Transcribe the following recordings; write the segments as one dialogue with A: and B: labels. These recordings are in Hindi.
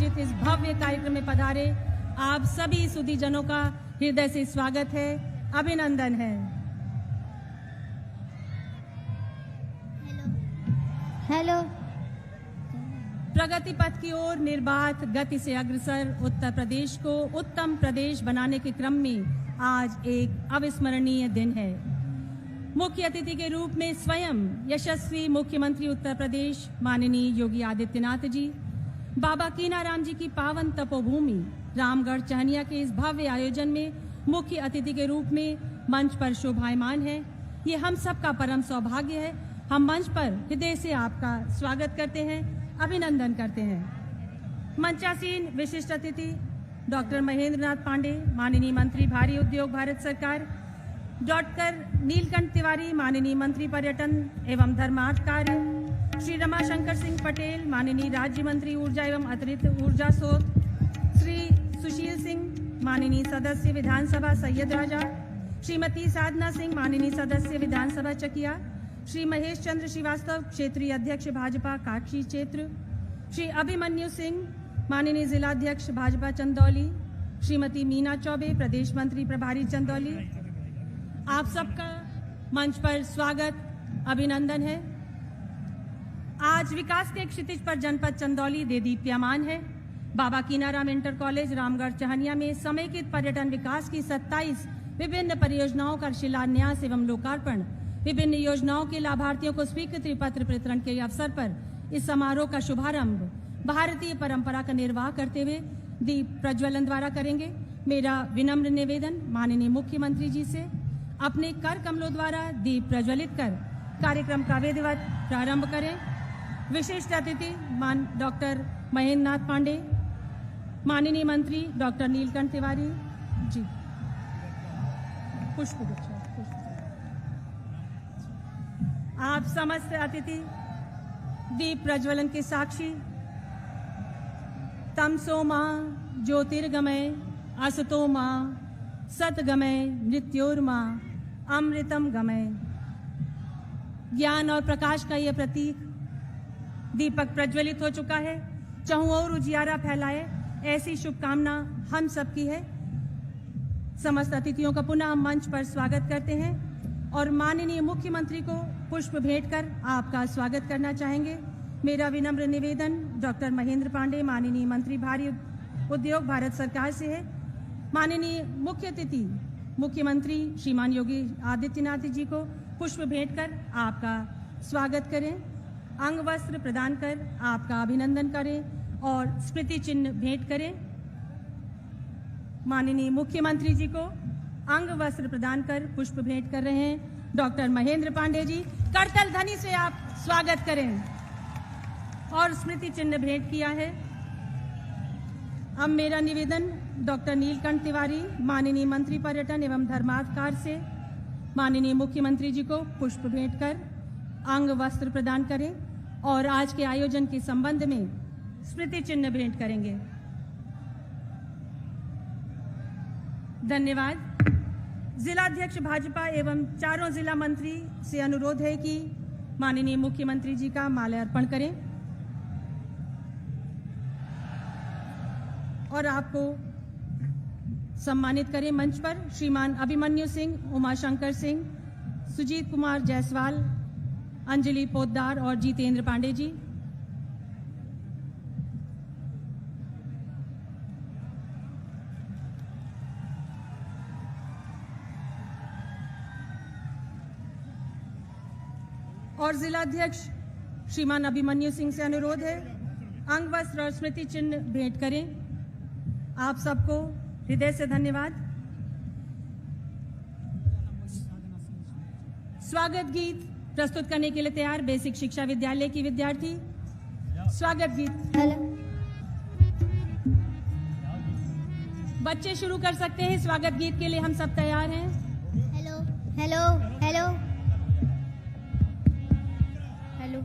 A: आयोजित इस भव्य कार्यक्रम में पधारे आप सभी सुधीजनों का हृदय से स्वागत है, अभिनंदन है।
B: हेलो।
A: प्रगति पथ की ओर निर्बाध गति से अग्रसर उत्तर प्रदेश को उत्तम प्रदेश बनाने के क्रम में आज एक अविस्मरणीय दिन है। मुख्य अतिथि के रूप में स्वयं यशस्वी मुख्यमंत्री उत्तर प्रदेश माननीय योगी आदित्यनाथ जी, बाबा कीनाराम जी की पावन तपोभूमि रामगढ़ चहनिया के इस भव्य आयोजन में मुख्य अतिथि के रूप में मंच पर शोभायमान है। ये हम सबका परम सौभाग्य है। हम मंच पर हृदय से आपका स्वागत करते हैं, अभिनंदन करते हैं। मंचासीन विशिष्ट अतिथि डॉक्टर महेंद्र नाथ पांडे, माननीय मंत्री भारी उद्योग भारत सरकार, डॉक्टर नीलकंठ तिवारी, माननीय मंत्री पर्यटन एवं धर्मार्थ कार्य, श्री रमाशंकर सिंह पटेल, माननीय राज्य मंत्री ऊर्जा एवं अतिरिक्त ऊर्जा स्रोत, श्री सुशील सिंह, माननीय सदस्य विधानसभा सैयद राजा, श्रीमती साधना सिंह, माननीय सदस्य विधानसभा चकिया, श्री महेश चंद्र श्रीवास्तव, क्षेत्रीय अध्यक्ष भाजपा काशी क्षेत्र, श्री अभिमन्यु सिंह, माननीय जिलाध्यक्ष भाजपा चंदौली, श्रीमती मीना चौबे, प्रदेश मंत्री प्रभारी चंदौली, आप सबका मंच पर स्वागत, अभिनंदन है। आज विकास के क्षितिज पर जनपद चंदौली देदीप्यमान है। बाबा कीनाराम इंटर कॉलेज रामगढ़ चहनिया में समेकित पर्यटन विकास की 27 विभिन्न परियोजनाओं का शिलान्यास एवं लोकार्पण, विभिन्न योजनाओं के लाभार्थियों को स्वीकृति पत्र वितरण के अवसर पर इस समारोह का शुभारंभ भारतीय परंपरा का निर्वाह करते हुए दीप प्रज्वलन द्वारा करेंगे। मेरा विनम्र निवेदन माननीय मुख्यमंत्री जी से अपने कर कमलों द्वारा दीप प्रज्वलित कर कार्यक्रम का विधिवत प्रारंभ करें। विशिष्ट अतिथि मान डॉक्टर महेंद्र नाथ पांडे, माननीय मंत्री डॉक्टर नीलकंठ तिवारी जी, पुष्प आप समस्त अतिथि दीप प्रज्वलन के साक्षी। तमसो मां ज्योतिर्गमय असतो मां सतगमय मृत्योर्मां अमृतम गमय। ज्ञान और प्रकाश का यह प्रतीक दीपक प्रज्वलित हो चुका है। चाहूं और उजियारा फैलाए, ऐसी शुभकामना हम सबकी है। समस्त अतिथियों का पुनः मंच पर स्वागत करते हैं और माननीय मुख्यमंत्री को पुष्प भेंट कर आपका स्वागत करना चाहेंगे। मेरा विनम्र निवेदन डॉक्टर महेंद्र पांडे, माननीय मंत्री भारी उद्योग भारत सरकार से है। माननीय मुख्य अतिथि मुख्यमंत्री श्रीमान योगी आदित्यनाथ जी को पुष्प भेंट कर आपका स्वागत करें, अंग वस्त्र प्रदान कर आपका अभिनंदन करें और स्मृति चिन्ह भेंट करें। माननीय मुख्यमंत्री जी को अंग वस्त्र प्रदान कर पुष्प भेंट कर रहे हैं डॉक्टर महेंद्र पांडे जी। करतल ध्वनि से आप स्वागत करें और स्मृति चिन्ह भेंट किया है। अब मेरा निवेदन डॉक्टर नीलकंठ तिवारी, माननीय मंत्री पर्यटन एवं धर्मार्थ कार्य से माननीय मुख्यमंत्री जी को पुष्प भेंट कर अंग वस्त्र प्रदान करें और आज के आयोजन के संबंध में स्मृति चिन्ह भेंट करेंगे। धन्यवाद। जिलाध्यक्ष भाजपा एवं चारों जिला मंत्री से अनुरोध है कि माननीय मुख्यमंत्री जी का माल्यार्पण करें और आपको सम्मानित करें। मंच पर श्रीमान अभिमन्यु सिंह, उमाशंकर सिंह, सुजीत कुमार जायसवाल, अंजलि पोद्दार और जितेंद्र पांडे जी। और जिलाध्यक्ष श्रीमान अभिमन्यु सिंह से अनुरोध है अंग वस्त्र और स्मृति चिन्ह भेंट करें। आप सबको हृदय से धन्यवाद। स्वागत गीत प्रस्तुत करने के लिए तैयार बेसिक शिक्षा विद्यालय की विद्यार्थी। स्वागत गीत। बच्चे शुरू कर सकते हैं। स्वागत गीत के लिए हम सब तैयार हैं।
B: Hello hello hello hello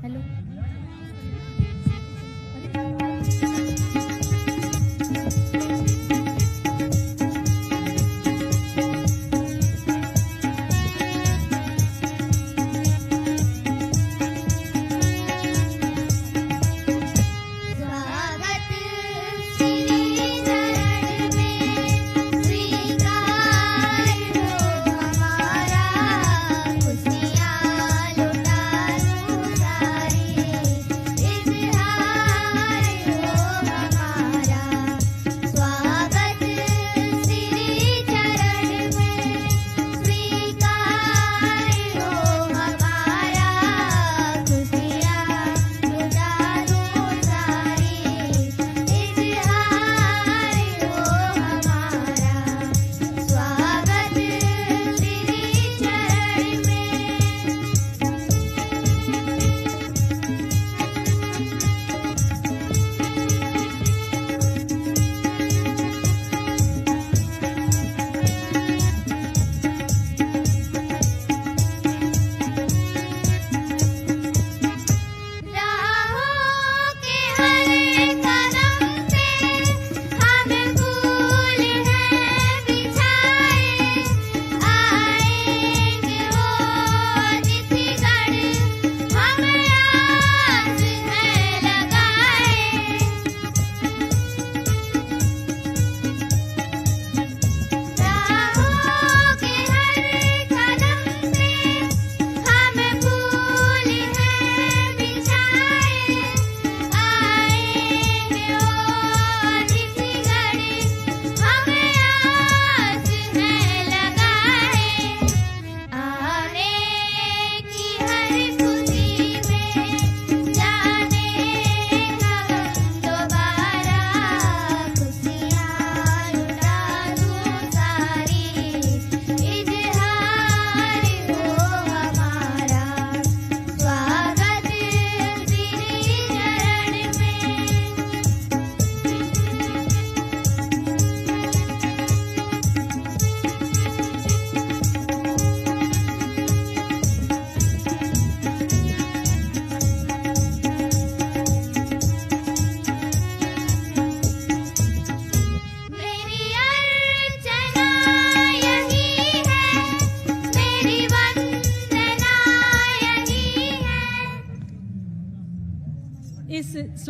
B: hello.
C: स्वागत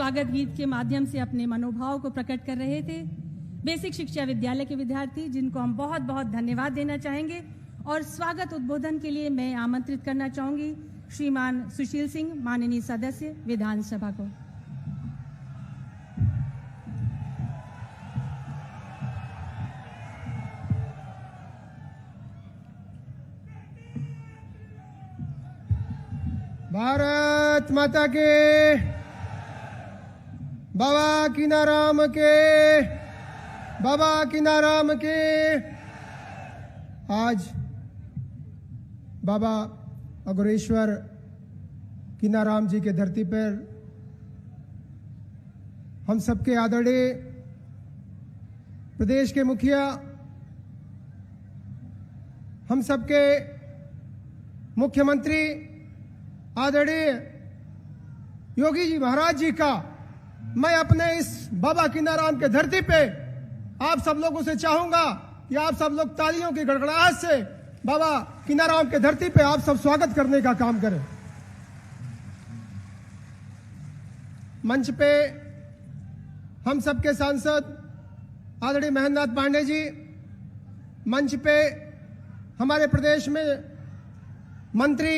A: स्वागत गीत के माध्यम से अपने मनोभाव को प्रकट कर रहे थे बेसिक शिक्षा विद्यालय के विद्यार्थी, जिनको हम बहुत बहुत धन्यवाद देना चाहेंगे। और स्वागत उद्बोधन के लिए मैं आमंत्रित करना चाहूंगी श्रीमान सुशील सिंह, माननीय सदस्य विधानसभा को।
C: भारत माता के, बाबा कीनाराम के, बाबा कीनाराम के। आज बाबा अघोरेश्वर कीनाराम जी के धरती पर हम सबके आदरणीय प्रदेश के मुखिया, हम सबके मुख्यमंत्री आदरणीय योगी जी महाराज जी का मैं अपने इस बाबा कीनाराम के धरती पे आप सब लोगों से चाहूंगा कि आप सब लोग तालियों की गड़गड़ाहट से बाबा कीनाराम के धरती पे आप सब स्वागत करने का काम करें। मंच पे हम सबके सांसद आदरणीय महेंद्रनाथ पांडे जी, मंच पे हमारे प्रदेश में मंत्री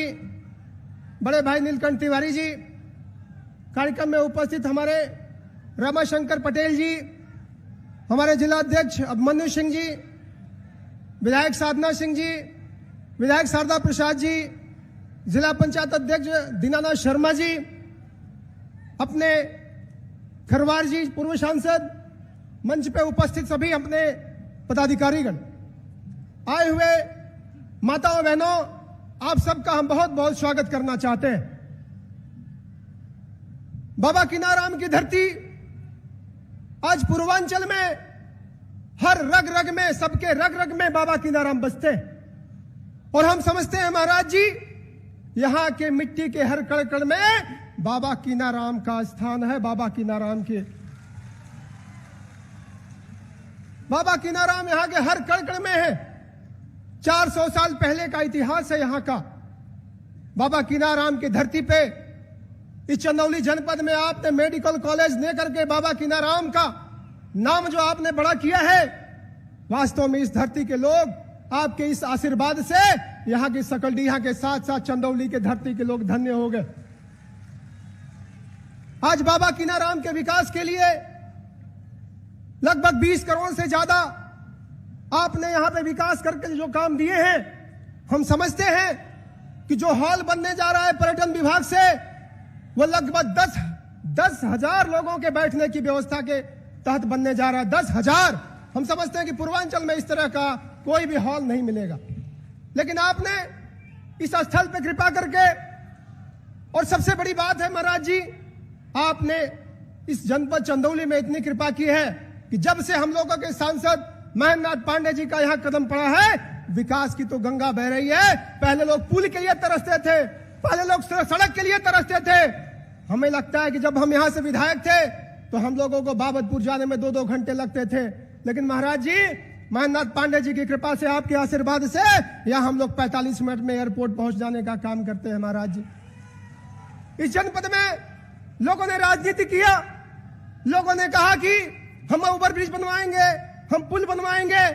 C: बड़े भाई नीलकंठ तिवारी जी, कार्यक्रम में उपस्थित हमारे रमाशंकर पटेल जी, हमारे जिला अध्यक्ष अभिमन्यु सिंह जी, विधायक साधना सिंह जी, विधायक शारदा प्रसाद जी, जिला पंचायत अध्यक्ष दीनानाथ शर्मा जी, अपने खरवार जी पूर्व सांसद, मंच पे उपस्थित सभी अपने पदाधिकारीगण, आए हुए माताओं बहनों, आप सबका हम बहुत बहुत स्वागत करना चाहते हैं। बाबा कीनाराम की धरती आज पूर्वांचल में हर रग रग में, सबके रग रग में बाबा कीनाराम बसते हैं। और हम समझते हैं महाराज जी, यहां के मिट्टी के हर कण कण में बाबा कीनाराम का स्थान है। बाबा कीनाराम के, बाबा कीनाराम यहां के हर कण कण में है। 400 साल पहले का इतिहास है यहां का। बाबा कीनाराम की धरती पे इस चंदौली जनपद में आपने मेडिकल कॉलेज लेकर के बाबा कीनाराम का नाम जो आपने बड़ा किया है, वास्तव में इस धरती के लोग आपके इस आशीर्वाद से यहां की सकलडीहा के साथ साथ चंदौली के धरती के लोग धन्य हो गए। आज बाबा कीनाराम के विकास के लिए लगभग 20 करोड़ से ज्यादा आपने यहां पे विकास करके जो काम दिए हैं, हम समझते हैं कि जो हॉल बनने जा रहा है पर्यटन विभाग से, वो लगभग 10,000 लोगों के बैठने की व्यवस्था के तहत बनने जा रहा है। 10,000। हम समझते हैं कि पूर्वांचल में इस तरह का कोई भी हॉल नहीं मिलेगा, लेकिन आपने इस स्थल पे कृपा करके, और सबसे बड़ी बात है महाराज जी, आपने इस जनपद चंदौली में इतनी कृपा की है कि जब से हम लोगों के सांसद महेंद्रनाथ पांडे जी का यहां कदम पड़ा है, विकास की तो गंगा बह रही है। पहले लोग पुल के लिए तरसते थे, पहले लोग सड़क के लिए तरसते थे। हमें लगता है कि जब हम यहां से विधायक थे तो हम लोगों को बाबतपुर जाने में 2-2 घंटे लगते थे, लेकिन महाराज जी महेंद्रनाथ पांडे जी की कृपा से, आपके आशीर्वाद से यहां हम लोग 45 मिनट में एयरपोर्ट पहुंच जाने का काम करते हैं। महाराज जी, इस जनपद में लोगों ने राजनीति किया, लोगों ने कहा कि हम ओवरब्रिज बनवाएंगे, हम पुल बनवाएंगे।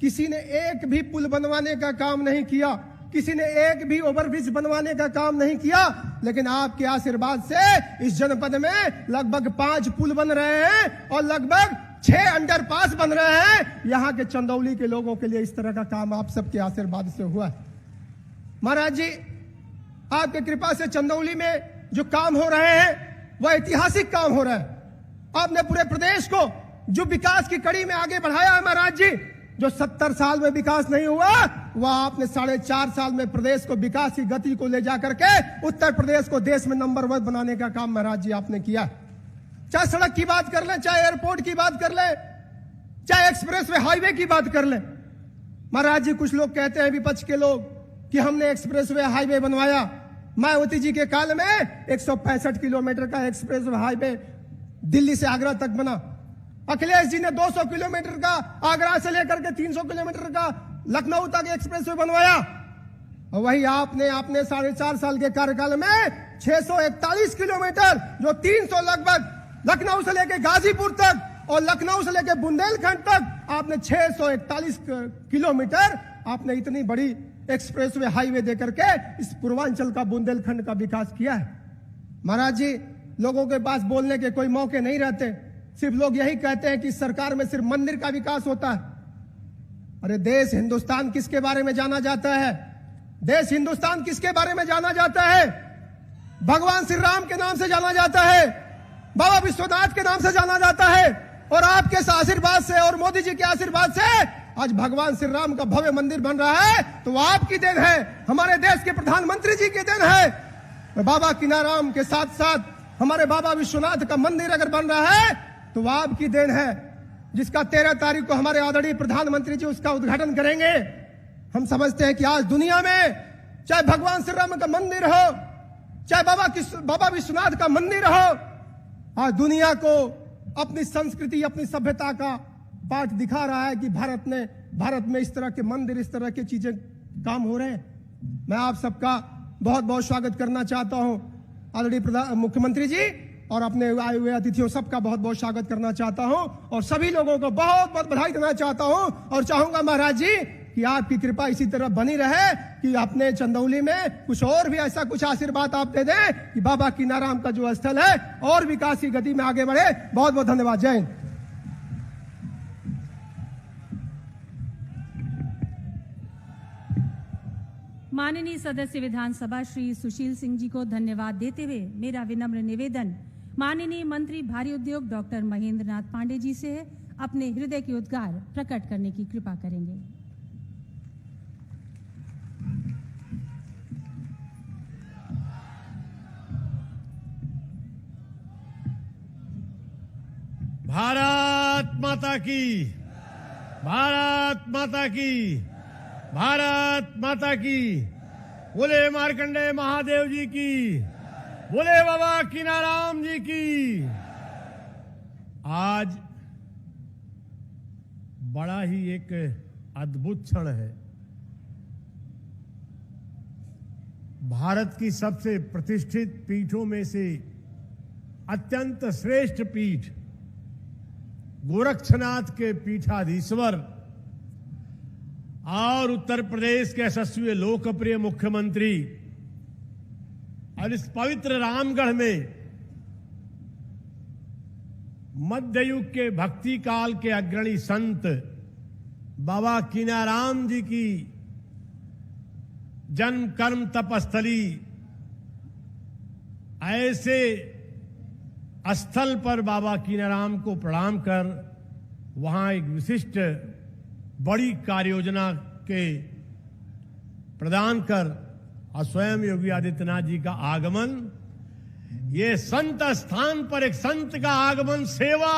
C: किसी ने एक भी पुल बनवाने का काम नहीं किया, किसी ने एक भी ओवरब्रिज बनवाने का काम नहीं किया, लेकिन आपके आशीर्वाद से इस जनपद में लगभग 5 पुल बन रहे हैं और लगभग 6 अंडरपास बन रहे हैं। यहां के चंदौली के लोगों के लिए इस तरह का काम आप सबके आशीर्वाद से हुआ है। महाराज जी, आपके कृपा से चंदौली में जो काम हो रहे हैं वह ऐतिहासिक काम हो रहा है। आपने पूरे प्रदेश को जो विकास की कड़ी में आगे बढ़ाया है महाराज जी, जो 70 साल में विकास नहीं हुआ, वह आपने 4.5 साल में प्रदेश को विकास की गति को ले जाकर के उत्तर प्रदेश को देश में नंबर 1 बनाने का काम महाराज जी आपने किया। चाहे सड़क की बात कर ले, चाहे एयरपोर्ट की बात कर ले, चाहे एक्सप्रेसवे हाईवे की बात कर ले। महाराज जी, कुछ लोग कहते हैं, विपक्ष के लोग, कि हमने एक्सप्रेसवे हाईवे बनवाया। मायावती जी के काल में 165 किलोमीटर का एक्सप्रेसवे हाईवे दिल्ली से आगरा तक बना। अखिलेश जी ने 200 किलोमीटर का आगरा से लेकर के 300 किलोमीटर का लखनऊ तक एक्सप्रेसवे बनवाया। और वही आपने 4.5 साल के कार्यकाल में 641 किलोमीटर, जो 300 लगभग लखनऊ से लेकर गाजीपुर तक और लखनऊ से लेकर बुंदेलखंड तक आपने 641 किलोमीटर आपने इतनी बड़ी एक्सप्रेसवे हाईवे देकर के इस पूर्वांचल का बुंदेलखंड का विकास किया है। महाराज जी, लोगों के पास बोलने के कोई मौके नहीं रहते, सिर्फ लोग यही कहते हैं कि सरकार में सिर्फ मंदिर का विकास होता है। अरे देश हिंदुस्तान किसके बारे में जाना जाता है? देश हिंदुस्तान किसके बारे में जाना जाता है? भगवान श्री राम के नाम से जाना जाता है, बाबा विश्वनाथ के नाम से जाना जाता है। और आपके आशीर्वाद से और मोदी जी के आशीर्वाद से आज भगवान श्री राम का भव्य मंदिर बन रहा है, तो वो आपकी देन है, हमारे देश के प्रधानमंत्री जी की देन है। बाबा कीनाराम के साथ साथ हमारे बाबा विश्वनाथ का मंदिर अगर बन रहा है तो वो आपकी देन है, जिसका 13 तारीख को हमारे आदरणीय प्रधानमंत्री जी उसका उद्घाटन करेंगे। हम समझते हैं कि आज दुनिया में चाहे भगवान श्री राम का मंदिर हो, चाहे बाबा विश्वनाथ का मंदिर हो, आज दुनिया को अपनी संस्कृति, अपनी सभ्यता का पाठ दिखा रहा है कि भारत में इस तरह के मंदिर, इस तरह की चीजें काम हो रहे हैं। मैं आप सबका बहुत बहुत स्वागत करना चाहता हूं, आदरणीय मुख्यमंत्री जी, और अपने आए हुए अतिथियों सबका बहुत बहुत स्वागत करना चाहता हूं और सभी लोगों को बहुत बहुत बधाई देना चाहता हूं। और चाहूंगा महाराज जी कि आपकी कृपा इसी तरह बनी रहे कि अपने चंदौली में कुछ और भी ऐसा कुछ आशीर्वाद आप दे दें कि बाबा कीनाराम का जो स्थल है और विकास की गति में आगे बढ़े। बहुत बहुत धन्यवाद। जय हिंद।
A: माननीय सदस्य विधानसभा श्री सुशील सिंह जी को धन्यवाद देते हुए मेरा विनम्र निवेदन माननीय मंत्री भारी उद्योग डॉक्टर महेंद्र नाथ पांडे जी से है, अपने हृदय के उद्गार प्रकट करने की कृपा करेंगे।
D: भारत माता की, भारत माता की, भारत माता की। बोले मार्कंडेय महादेव जी की, बोले बाबा कीनाराम जी की। आज बड़ा ही एक अद्भुत क्षण है। भारत की सबसे प्रतिष्ठित पीठों में से अत्यंत श्रेष्ठ पीठ गोरक्षनाथ के पीठाधीश्वर और उत्तर प्रदेश के यशस्वी लोकप्रिय मुख्यमंत्री और इस पवित्र रामगढ़ में मध्ययुग के भक्ति काल के अग्रणी संत बाबा कीनाराम जी की जन्म कर्म तपस्थली ऐसे स्थल पर बाबा कीनाराम को प्रणाम कर वहां एक विशिष्ट बड़ी कार्य योजना के प्रदान कर और स्वयं योगी आदित्यनाथ जी का आगमन, ये संत स्थान पर एक संत का आगमन, सेवा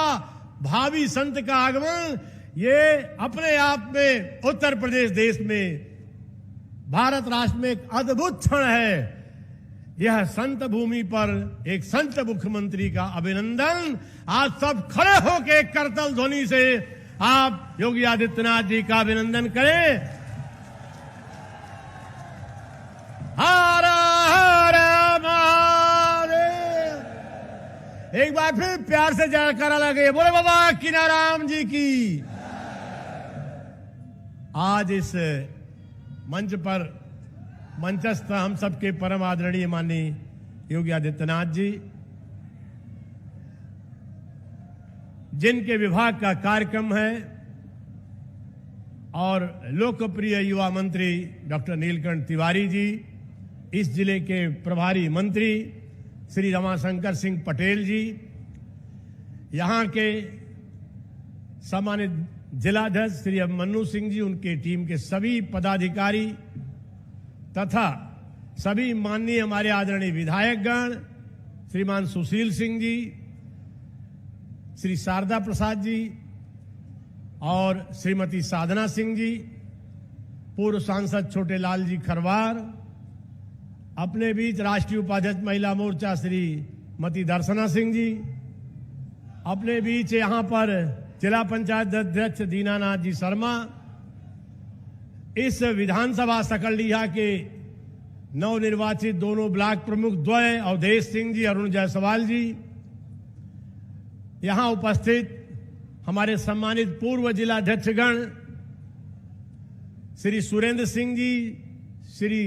D: भावी संत का आगमन, ये अपने आप में उत्तर प्रदेश देश में, भारत राष्ट्र में एक अद्भुत क्षण है। यह संत भूमि पर एक संत मुख्यमंत्री का अभिनंदन। आज सब खड़े होकर करतल ध्वनि से आप योगी आदित्यनाथ जी का अभिनंदन करें। हर हर महादेव। एक बार फिर प्यार से जयकारा लगे, बोले बाबा कीनाराम जी की। आज इस मंच पर मंचस्थ हम सबके परम आदरणीय माननीय योगी आदित्यनाथ जी, जिनके विभाग का कार्यक्रम है, और लोकप्रिय युवा मंत्री डॉक्टर नीलकंठ तिवारी जी, इस जिले के प्रभारी मंत्री श्री रमाशंकर सिंह पटेल जी, यहाँ के सम्मानित जिलाध्यक्ष श्री अभिमन्यु सिंह जी, उनके टीम के सभी पदाधिकारी तथा सभी माननीय हमारे आदरणीय विधायकगण, श्रीमान सुशील सिंह जी, श्री शारदा प्रसाद जी और श्रीमती साधना सिंह जी, पूर्व सांसद छोटे लाल जी खरवार, अपने बीच राष्ट्रीय उपाध्यक्ष महिला मोर्चा श्रीमती दर्शना सिंह जी, अपने बीच यहाँ पर जिला पंचायत अध्यक्ष दीनानाथ जी शर्मा, इस विधानसभा सकलडीहा के नवनिर्वाचित दोनों ब्लॉक प्रमुख द्वय अवधेश सिंह जी, अरुण जायसवाल जी, यहां उपस्थित हमारे सम्मानित पूर्व जिलाध्यक्षगण श्री सुरेंद्र सिंह जी, श्री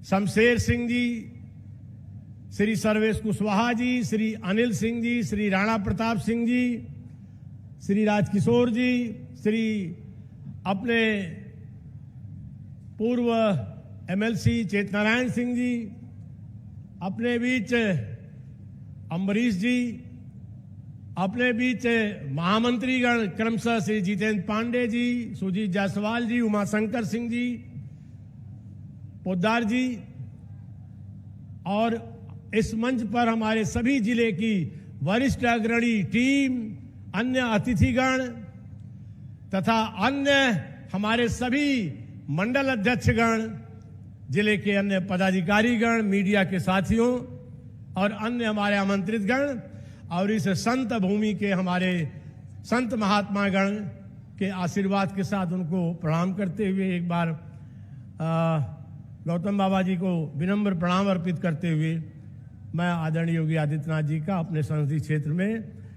D: शमशेर सिंह जी, श्री सर्वेश कुशवाहा जी, श्री अनिल सिंह जी, श्री राणा प्रताप सिंह जी, श्री राजकिशोर जी, श्री अपने पूर्व एमएलसी चेतनारायण सिंह जी, अपने बीच अम्बरीश जी, अपने बीच महामंत्रीगण क्रमशः श्री जितेंद्र पांडे जी, सुजीत जायसवाल जी, उमाशंकर सिंह जी, पोद्दार जी, और इस मंच पर हमारे सभी जिले की वरिष्ठ अग्रणी टीम, अन्य अतिथिगण तथा अन्य हमारे सभी मंडल अध्यक्षगण, जिले के अन्य पदाधिकारीगण, मीडिया के साथियों और अन्य हमारे आमंत्रित गण और इस संत भूमि के हमारे संत महात्मा गण के आशीर्वाद के साथ उनको प्रणाम करते हुए एक बार गौतम बाबा जी को विनम्र प्रणाम अर्पित करते हुए मैं आदरणीय योगी आदित्यनाथ जी का अपने संसदीय क्षेत्र में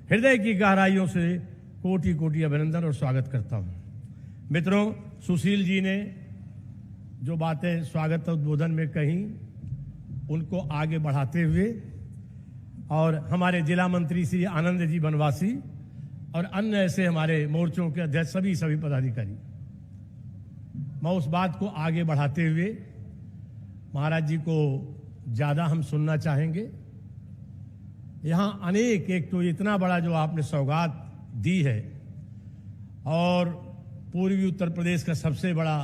D: हृदय की गहराइयों से कोटि कोटि अभिनंदन और स्वागत करता हूं। मित्रों, सुशील जी ने जो बातें स्वागत उद्बोधन में कही उनको आगे बढ़ाते हुए और हमारे जिला मंत्री श्री आनंद जी बनवासी और अन्य ऐसे हमारे मोर्चों के अध्यक्ष सभी पदाधिकारी, मैं उस बात को आगे बढ़ाते हुए महाराज जी को ज्यादा हम सुनना चाहेंगे। यहां अनेक, एक तो इतना बड़ा जो आपने सौगात दी है और पूर्वी उत्तर प्रदेश का सबसे बड़ा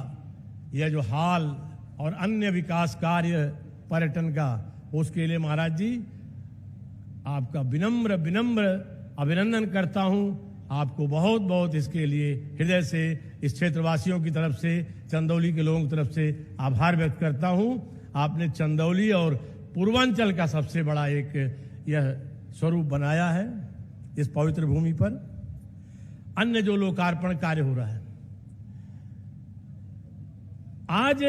D: यह जो हाल और अन्य विकास कार्य पर्यटन का, उसके लिए महाराज जी आपका विनम्र अभिनंदन करता हूं। आपको बहुत बहुत इसके लिए हृदय से इस क्षेत्रवासियों की तरफ से, चंदौली के लोगों की तरफ से आभार व्यक्त करता हूं। आपने चंदौली और पूर्वांचल का सबसे बड़ा एक यह स्वरूप बनाया है इस पवित्र भूमि पर। अन्य जो लोकार्पण कार्य हो रहा है, आज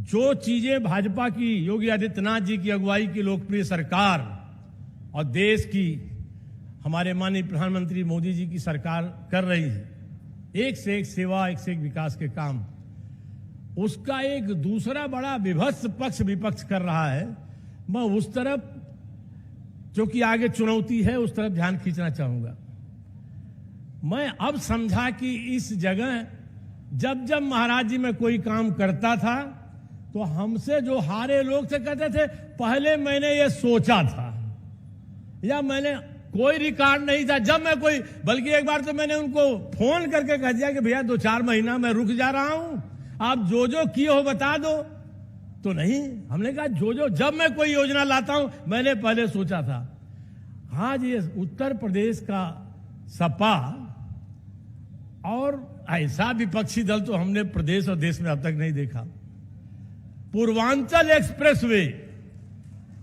D: जो चीजें भाजपा की, योगी आदित्यनाथ जी की अगुवाई की लोकप्रिय सरकार और देश की हमारे माननीय प्रधानमंत्री मोदी जी की सरकार कर रही है, एक से एक सेवा, एक से एक विकास के काम, उसका एक दूसरा बड़ा विभत्स पक्ष विपक्ष कर रहा है। मैं उस तरफ, जो कि आगे चुनौती है, उस तरफ ध्यान खींचना चाहूंगा। मैं अब समझा कि इस जगह जब जब महाराज जी में कोई काम करता था तो हमसे जो हारे लोग थे कहते थे पहले मैंने ये सोचा था, या मैंने कोई रिकॉर्ड नहीं था जब मैं कोई, बल्कि एक बार तो मैंने उनको फोन करके कह दिया कि भैया 2-4 महीना मैं रुक जा रहा हूं, आप जो किए हो बता दो। तो नहीं, हमने कहा जो जब मैं कोई योजना लाता हूं मैंने पहले सोचा था। आज ये उत्तर प्रदेश का सपा और ऐसा विपक्षी दल तो हमने प्रदेश और देश में अब तक नहीं देखा। पूर्वांचल एक्सप्रेसवे,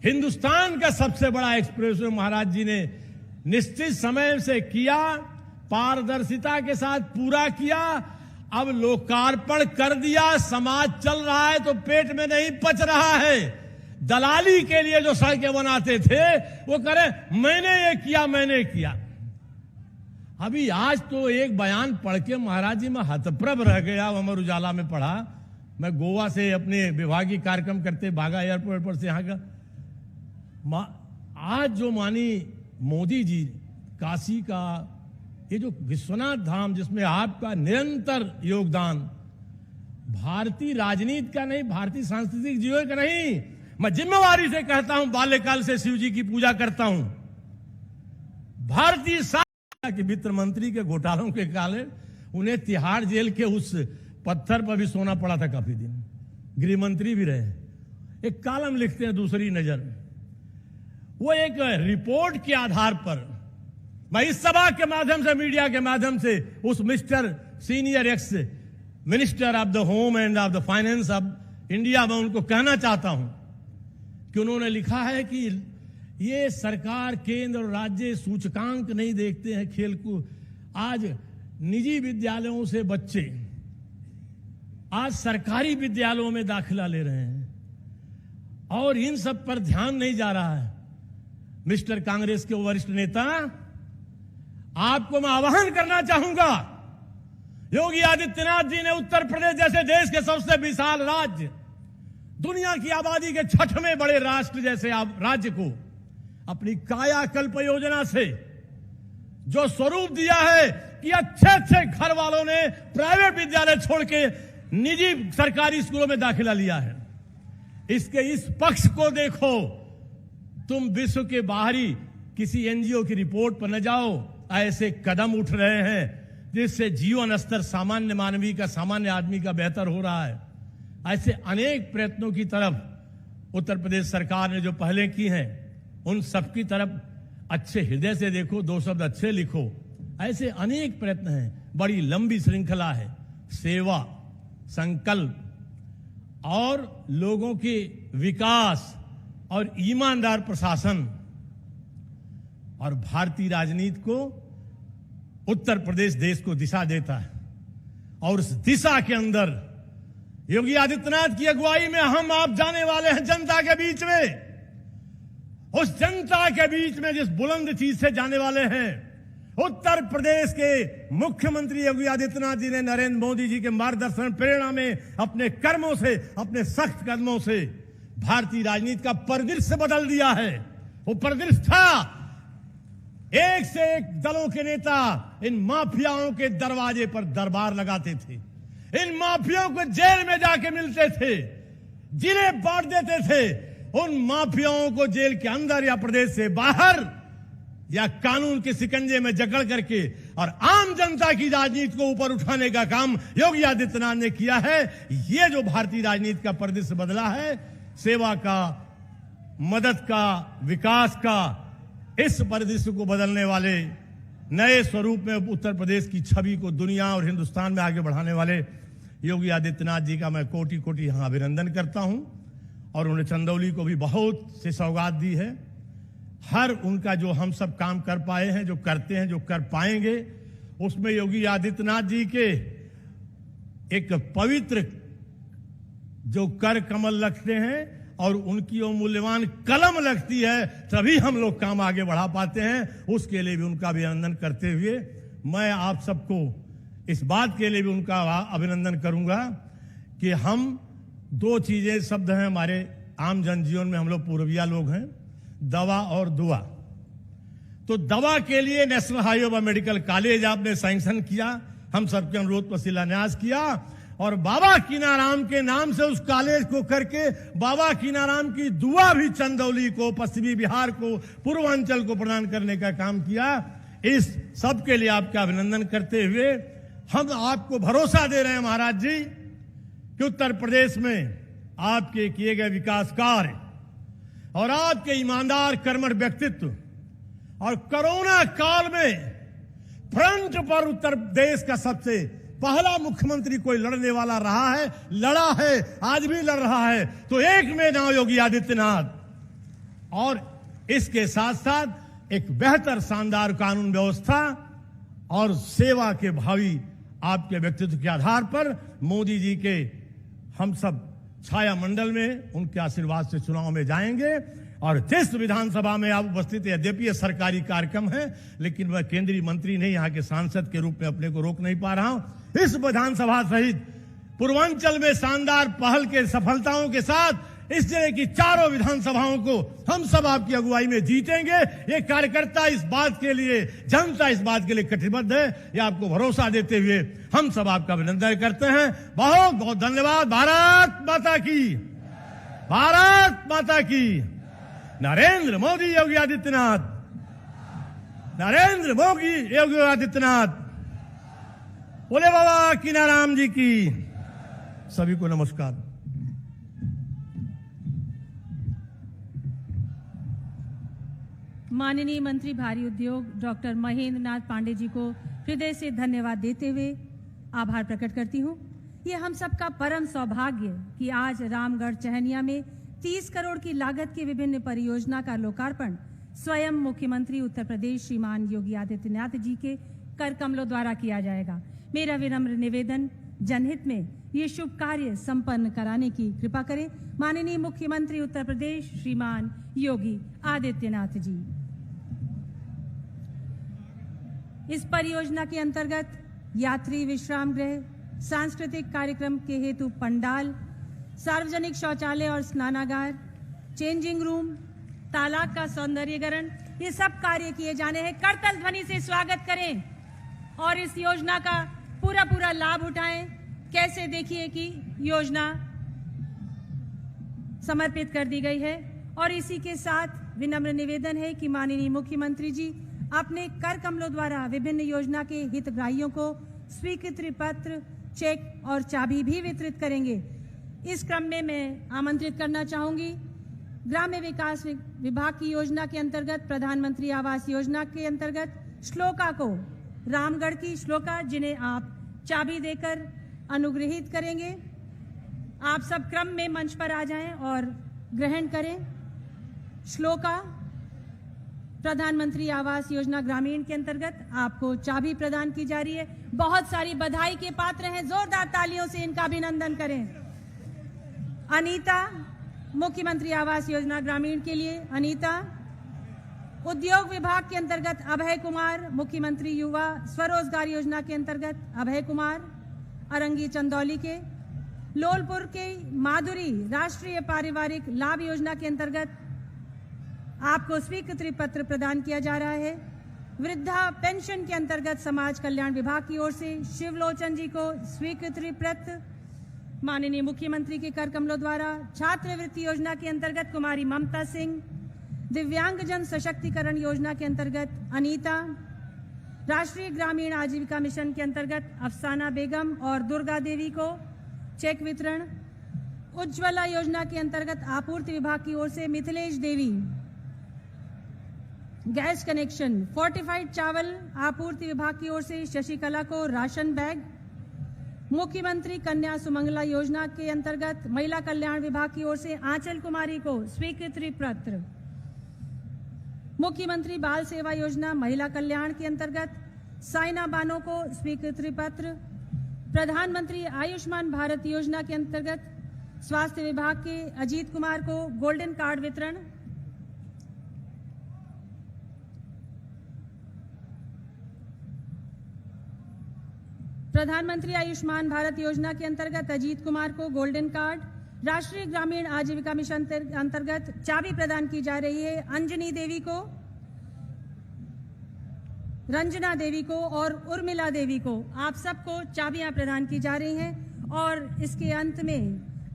D: हिंदुस्तान का सबसे बड़ा एक्सप्रेसवे महाराज जी ने निश्चित समय से किया, पारदर्शिता के साथ पूरा किया, अब लोकार्पण कर दिया। समाज चल रहा है तो पेट में नहीं पच रहा है। दलाली के लिए जो सड़कें बनाते थे वो करें मैंने ये किया, मैंने किया। अभी आज तो एक बयान पढ़ के महाराज जी मैं हतप्रभ रह गया, अमर उजाला में पढ़ा। मैं गोवा से अपने विभागीय कार्यक्रम करते भागा एयरपोर्ट पर से यहाँ का, आज जो मानी मोदी जी काशी का ये जो विश्वनाथ धाम, जिसमें आपका निरंतर योगदान, भारतीय राजनीति का नहीं, भारतीय सांस्कृतिक जीवन का नहीं, मैं जिम्मेवारी से कहता हूं, बाल्यकाल से शिव जी की पूजा करता हूं। भारतीय के वित्त मंत्री के घोटालों के काले उन्हें तिहाड़ जेल के उस पत्थर पर भी सोना पड़ा था काफी दिन, गृह मंत्री भी रहे। एक कॉलम लिखते हैं दूसरी नजर, वो एक रिपोर्ट के आधार पर मैं इस सभा के माध्यम से, मीडिया के माध्यम से उस mister senior ex minister of the home end of the finance of India में उनको कहना चाहता हूं कि उन्होंने लिखा है कि ये सरकार, केंद्र और राज्य सूचकांक नहीं देखते हैं खेल को। आज निजी विद्यालयों से बच्चे आज सरकारी विद्यालयों में दाखिला ले रहे हैं और इन सब पर ध्यान नहीं जा रहा है। मिस्टर कांग्रेस के वरिष्ठ नेता आपको मैं आह्वान करना चाहूंगा, योगी आदित्यनाथ जी ने उत्तर प्रदेश जैसे देश के सबसे विशाल राज्य, दुनिया की आबादी के 6वें बड़े राष्ट्र जैसे राज्य को अपनी कायाकल्प योजना से जो स्वरूप दिया है कि अच्छे अच्छे घर वालों ने प्राइवेट विद्यालय छोड़ के निजी सरकारी स्कूलों में दाखिला लिया है, इसके इस पक्ष को देखो। तुम विश्व के बाहरी किसी एनजीओ की रिपोर्ट पर न जाओ, ऐसे कदम उठ रहे हैं जिससे जीवन स्तर सामान्य मानवीय का, सामान्य आदमी का बेहतर हो रहा है। ऐसे अनेक प्रयत्नों की तरफ उत्तर प्रदेश सरकार ने जो पहले की हैं, उन सबकी तरफ अच्छे हृदय से देखो, 2 शब्द अच्छे लिखो। ऐसे अनेक प्रयत्न हैं, बड़ी लंबी श्रृंखला है। सेवा, संकल्प और लोगों के विकास और ईमानदार प्रशासन और भारतीय राजनीति को उत्तर प्रदेश देश को दिशा देता है। और उस दिशा के अंदर योगी आदित्यनाथ की अगुवाई में हम आप जाने वाले हैं जनता के बीच में। उस जनता के बीच में जिस बुलंद चीज से जाने वाले हैं, उत्तर प्रदेश के मुख्यमंत्री योगी आदित्यनाथ जी ने नरेंद्र मोदी जी के मार्गदर्शन प्रेरणा में अपने कर्मों से, अपने सख्त कदमों से भारतीय राजनीति का परिदृश्य बदल दिया है। वो परिदृश्य था, एक से एक दलों के नेता इन माफियाओं के दरवाजे पर दरबार लगाते थे, इन माफियाओं को जेल में जाके मिलते थे, जिन्हें बांट देते थे। उन माफियाओं को जेल के अंदर या प्रदेश से बाहर या कानून के शिकंजे में जकड़ करके और आम जनता की राजनीति को ऊपर उठाने का काम योगी आदित्यनाथ ने किया है। ये जो भारतीय राजनीति का परिदृश्य बदला है, सेवा का, मदद का, विकास का, इस परिदृश्य को बदलने वाले नए स्वरूप में उत्तर प्रदेश की छवि को दुनिया और हिंदुस्तान में आगे बढ़ाने वाले योगी आदित्यनाथ जी का मैं कोटि कोटि यहां अभिनंदन करता हूं। और उन्हें चंदौली को भी बहुत से सौगात दी है। हर उनका जो हम सब काम कर पाए हैं, जो करते हैं, जो कर पाएंगे, उसमें योगी आदित्यनाथ जी के एक पवित्र जो कर कमल लगते हैं और उनकी वो मूल्यवान कलम लगती है, तभी हम लोग काम आगे बढ़ा पाते हैं। उसके लिए भी उनका अभिनंदन करते हुए मैं आप सबको इस बात के लिए भी उनका अभिनंदन करूंगा कि हम 2 चीजें शब्द हैं हमारे आम जनजीवन में, हम लोग पूर्विया लोग हैं, दवा और दुआ। तो दवा के लिए नेशनल हाईवे मेडिकल कॉलेज आपने सैंक्शन किया, हम सबके अनुरोध पर शिलान्यास किया और बाबा कीनाराम के नाम से उस कॉलेज को करके बाबा कीनाराम की दुआ भी चंदौली को, पश्चिमी बिहार को, पूर्वांचल को प्रदान करने का काम किया। इस सब के लिए आपका अभिनंदन करते हुए हम आपको भरोसा दे रहे हैं महाराज जी कि उत्तर प्रदेश में आपके किए गए विकास कार्य और आपके ईमानदार कर्मठ व्यक्तित्व और कोरोना काल में फ्रंट पर उत्तर प्रदेश का सबसे पहला मुख्यमंत्री कोई लड़ने वाला रहा है, लड़ा है, आज भी लड़ रहा है, तो एक में नाम योगी आदित्यनाथ। और इसके साथ साथ एक बेहतर शानदार कानून व्यवस्था और सेवा के भावी आपके व्यक्तित्व के आधार पर मोदी जी के हम सब छाया मंडल में उनके आशीर्वाद से चुनाव में जाएंगे। और जिस विधानसभा में आप उपस्थित है, यद्यपि यह सरकारी कार्यक्रम है, लेकिन मैं केंद्रीय मंत्री नहीं, यहाँ के सांसद के रूप में अपने को रोक नहीं पा रहा हूं। इस विधानसभा सहित पूर्वांचल में शानदार पहल के सफलताओं के साथ इस जिले की 4 विधानसभाओं को हम सब आपकी अगुवाई में जीतेंगे। ये कार्यकर्ता इस बात के लिए, जनता इस बात के लिए कटिबद्ध है। ये आपको भरोसा देते हुए हम सब आपका अभिनंदन करते हैं। बहुत बहुत धन्यवाद। भारत माता की, भारत माता की। नरेंद्र मोदी योगी आदित्यनाथ, नरेंद्र मोदी योगी आदित्यनाथ। बोले बाबा कीनाराम जी की। सभी को नमस्कार।
A: माननीय मंत्री भारी उद्योग डॉक्टर महेंद्र नाथ पांडे जी को हृदय से धन्यवाद देते हुए आभार प्रकट करती हूं। ये हम सबका परम सौभाग्य कि आज रामगढ़ चहनिया में 30 करोड़ की लागत की विभिन्न परियोजना का लोकार्पण स्वयं मुख्यमंत्री उत्तर प्रदेश श्रीमान योगी आदित्यनाथ जी के कर कमलों द्वारा किया जाएगा। मेरा विनम्र निवेदन, जनहित में ये शुभ कार्य संपन्न कराने की कृपा करें। माननीय मुख्यमंत्री उत्तर प्रदेश श्रीमान योगी आदित्यनाथ जी। इस परियोजना के अंतर्गत यात्री विश्राम गृह, सांस्कृतिक कार्यक्रम के हेतु पंडाल, सार्वजनिक शौचालय और स्नानागार, चेंजिंग रूम, तालाब का सौंदर्यीकरण, ये सब कार्य किए जाने हैं। करतल ध्वनि से स्वागत करें और इस योजना का पूरा लाभ उठाएं। कैसे देखिए कि योजना समर्पित कर दी गई है। और इसी के साथ विनम्र निवेदन है कि माननीय मुख्यमंत्री जी अपने कर कमलों द्वारा विभिन्न योजना के हितग्राहियों को स्वीकृति पत्र, चेक और चाबी भी वितरित करेंगे। इस क्रम में मैं आमंत्रित करना चाहूंगी ग्राम्य विकास विभाग की योजना के अंतर्गत प्रधानमंत्री आवास योजना के अंतर्गत श्लोका को, रामगढ़ की श्लोका, जिन्हें आप चाबी देकर अनुग्रहित करेंगे। आप सब क्रम में मंच पर आ जाएं और ग्रहण करें। श्लोका, प्रधानमंत्री आवास योजना ग्रामीण के अंतर्गत आपको चाबी प्रदान की जा रही है। बहुत सारी बधाई के पात्र हैं, जोरदार तालियों से इनका अभिनंदन करें। अनीता, मुख्यमंत्री आवास योजना ग्रामीण के लिए अनीता। उद्योग विभाग के अंतर्गत अभय कुमार, मुख्यमंत्री युवा स्वरोजगार योजना के अंतर्गत अभय कुमार, अरंगी चंदौली के। लोलपुर के माधुरी, राष्ट्रीय पारिवारिक लाभ योजना के अंतर्गत आपको स्वीकृति पत्र प्रदान किया जा रहा है। वृद्धा पेंशन के अंतर्गत समाज कल्याण विभाग की ओर से शिवलोचन जी को स्वीकृति पत्र माननीय मुख्यमंत्री के कर कमलों द्वारा। छात्रवृत्ति योजना के अंतर्गत कुमारी ममता सिंह, दिव्यांगजन सशक्तिकरण योजना के अंतर्गत अनीता, राष्ट्रीय ग्रामीण आजीविका मिशन के अंतर्गत अफसाना बेगम और दुर्गा देवी को चेक वितरण। उज्ज्वला योजना के अंतर्गत आपूर्ति विभाग की ओर से मिथिलेश देवी, गैस कनेक्शन, फोर्टिफाइड चावल आपूर्ति विभाग की ओर से शशिकला को राशन बैग। मुख्यमंत्री कन्या सुमंगला योजना के अंतर्गत महिला कल्याण विभाग की ओर से आंचल कुमारी को स्वीकृति पत्र। मुख्यमंत्री बाल सेवा योजना महिला कल्याण के अंतर्गत साइना बानो को स्वीकृति पत्र। प्रधानमंत्री आयुष्मान भारत योजना के अंतर्गत स्वास्थ्य विभाग के अजीत कुमार को गोल्डन कार्ड वितरण। प्रधानमंत्री आयुष्मान भारत योजना के अंतर्गत अजीत कुमार को गोल्डन कार्ड। राष्ट्रीय ग्रामीण आजीविका मिशन अंतर्गत चाबी प्रदान की जा रही है अंजनी देवी को, रंजना देवी को और उर्मिला देवी को। आप सबको चाबियां प्रदान की जा रही हैं। और इसके अंत में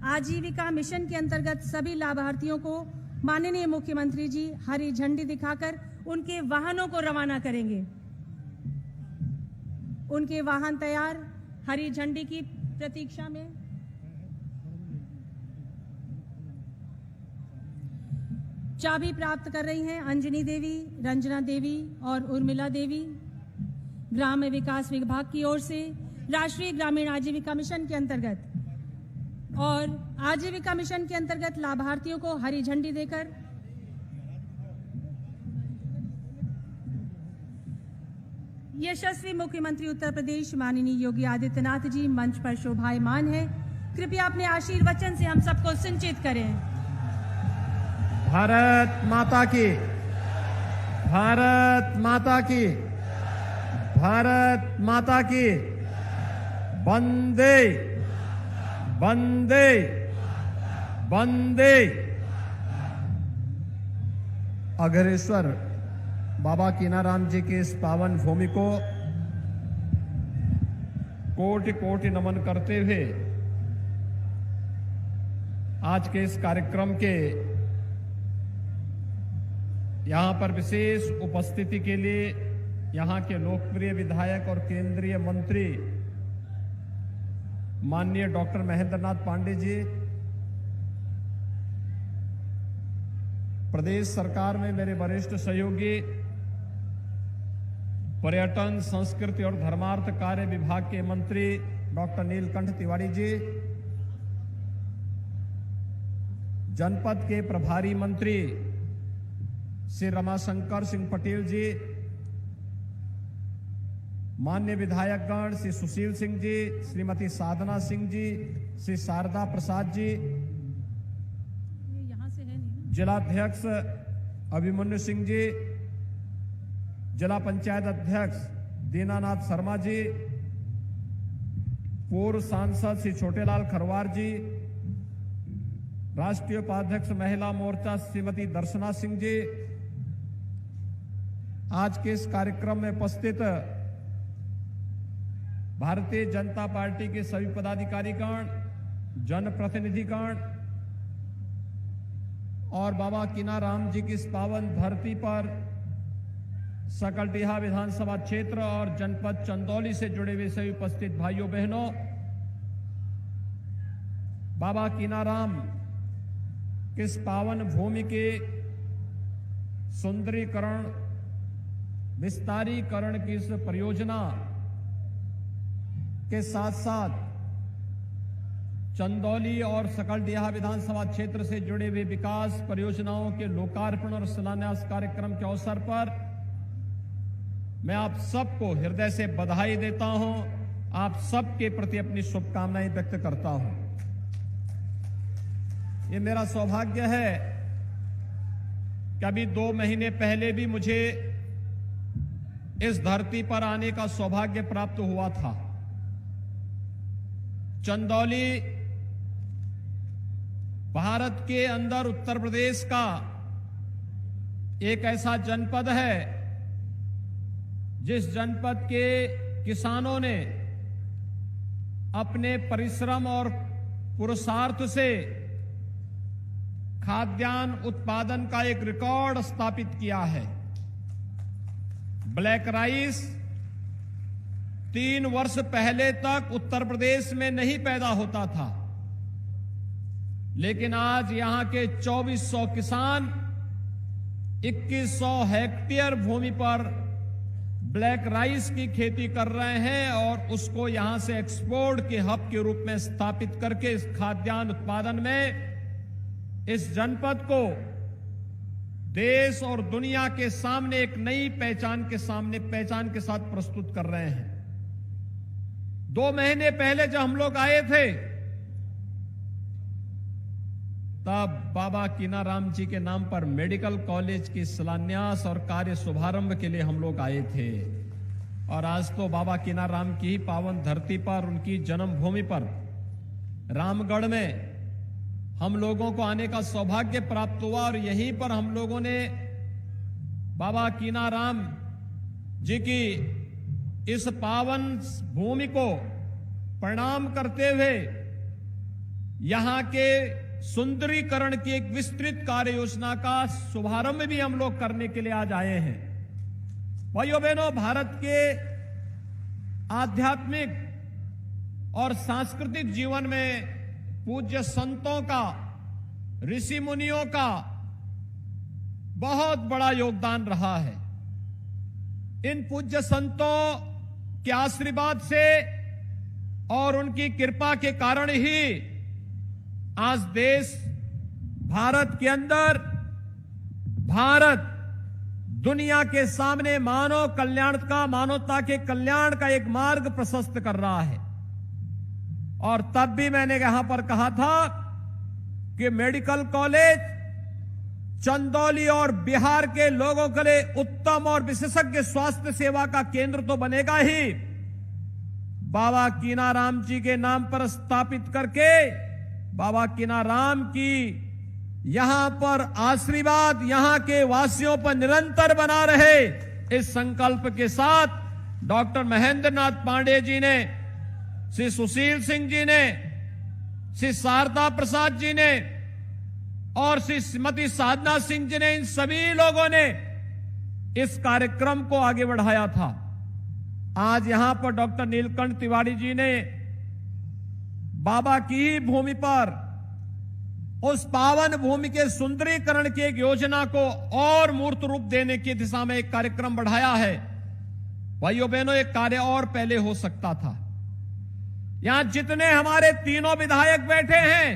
A: आजीविका मिशन के अंतर्गत सभी लाभार्थियों को माननीय मुख्यमंत्री जी हरी झंडी दिखाकर उनके वाहनों को रवाना करेंगे। उनके वाहन तैयार, हरी झंडी की प्रतीक्षा में। चाबी प्राप्त कर रही हैं अंजनी देवी, रंजना देवी और उर्मिला देवी। ग्राम्य विकास विभाग की ओर से राष्ट्रीय ग्रामीण आजीविका मिशन के अंतर्गत और आजीविका मिशन के अंतर्गत लाभार्थियों को हरी झंडी देकर यशस्वी मुख्यमंत्री उत्तर प्रदेश माननीय योगी आदित्यनाथ जी मंच पर शोभायमान है। कृपया अपने आशीर्वचन से हम सबको सिंचित करें।
D: भारत माता की, भारत माता की, भारत माता की। वंदे वंदे वंदे। अग्रेसर बाबा कीनाराम जी की इस पावन भूमि को कोटि कोटि नमन करते हुए आज के इस कार्यक्रम के यहां पर विशेष उपस्थिति के लिए यहां के लोकप्रिय विधायक और केंद्रीय मंत्री माननीय डॉक्टर महेंद्र नाथ पांडे जी, प्रदेश सरकार में मेरे वरिष्ठ सहयोगी पर्यटन, संस्कृति और धर्मार्थ कार्य विभाग के मंत्री डॉक्टर नीलकंठ तिवारी जी, जनपद के प्रभारी मंत्री श्री रमाशंकर सिंह पटेल जी, मान्य विधायकगण श्री सुशील सिंह जी, श्रीमती साधना सिंह जी, श्री शारदा प्रसाद जी,
A: यहाँ से है नहीं।
D: जिलाध्यक्ष अभिमन्यु सिंह जी, जिला पंचायत अध्यक्ष
E: दीनानाथ शर्मा जी, पूर्व सांसद श्री छोटेलाल खरवार जी, राष्ट्रीय उपाध्यक्ष महिला मोर्चा श्रीमती दर्शना सिंह जी, आज के इस कार्यक्रम में उपस्थित भारतीय जनता पार्टी के सभी पदाधिकारीगण, जनप्रतिनिधिगण और बाबा कीनाराम जी की इस पावन धरती पर सकलडीहा विधानसभा क्षेत्र और जनपद चंदौली से जुड़े हुए सभी उपस्थित भाइयों बहनों, बाबा कीनाराम किस पावन भूमि के सुंदरीकरण विस्तारीकरण की इस परियोजना के साथ साथ चंदौली और सकलडीहा विधानसभा क्षेत्र से जुड़े हुए विकास परियोजनाओं के लोकार्पण और शिलान्यास कार्यक्रम के अवसर पर मैं आप सबको हृदय से बधाई देता हूं, आप सबके प्रति अपनी शुभकामनाएं व्यक्त करता हूं। ये मेरा सौभाग्य है कि अभी 2 महीने पहले भी मुझे इस धरती पर आने का सौभाग्य प्राप्त हुआ था। चंदौली भारत के अंदर उत्तर प्रदेश का एक ऐसा जनपद है जिस जनपद के किसानों ने अपने परिश्रम और पुरुषार्थ से खाद्यान्न उत्पादन का एक रिकॉर्ड स्थापित किया है। ब्लैक राइस 3 वर्ष पहले तक उत्तर प्रदेश में नहीं पैदा होता था, लेकिन आज यहां के 2400 किसान 2100 हेक्टेयर भूमि पर ब्लैक राइस की खेती कर रहे हैं और उसको यहां से एक्सपोर्ट के हब के रूप में स्थापित करके इस खाद्यान्न उत्पादन में इस जनपद को देश और दुनिया के सामने एक नई पहचान के साथ प्रस्तुत कर रहे हैं। 2 महीने पहले जब हम लोग आए थे तब बाबा कीनाराम जी के नाम पर मेडिकल कॉलेज की शिलान्यास और कार्य शुभारंभ के लिए हम लोग आए थे, और आज तो बाबा कीनाराम की ही पावन धरती पर उनकी जन्मभूमि पर रामगढ़ में हम लोगों को आने का सौभाग्य प्राप्त हुआ और यहीं पर हम लोगों ने बाबा कीनाराम जी की इस पावन भूमि को प्रणाम करते हुए यहां के सुंदरीकरण की एक विस्तृत कार्य योजना का शुभारंभ भी हम लोग करने के लिए आज आए हैं। भाइयों बहनों, भारत के आध्यात्मिक और सांस्कृतिक जीवन में पूज्य संतों का, ऋषि मुनियों का बहुत बड़ा योगदान रहा है। इन पूज्य संतों के आशीर्वाद से और उनकी कृपा के कारण ही आज देश भारत के अंदर दुनिया के सामने मानवता के कल्याण का एक मार्ग प्रशस्त कर रहा है। और तब भी मैंने यहां पर कहा था कि मेडिकल कॉलेज चंदौली और बिहार के लोगों के लिए उत्तम और विशेषज्ञ स्वास्थ्य सेवा का केंद्र तो बनेगा ही, बाबा कीनाराम जी के नाम पर स्थापित करके बाबा कीनाराम की यहां पर आशीर्वाद यहां के वासियों पर निरंतर बना रहे, इस संकल्प के साथ डॉक्टर महेंद्र नाथ पांडे जी ने, श्री सुशील सिंह जी ने, श्री शारदा प्रसाद जी ने और श्री श्रीमती साधना सिंह जी ने, इन सभी लोगों ने इस कार्यक्रम को आगे बढ़ाया था। आज यहां पर डॉक्टर नीलकंठ तिवारी जी ने बाबा की ही भूमि पर उस पावन भूमि के सुंदरीकरण की एक योजना को और मूर्त रूप देने की दिशा में एक कार्यक्रम बढ़ाया है। भाइयों बहनों, एक कार्य और पहले हो सकता था। यहां जितने हमारे तीनों विधायक बैठे हैं,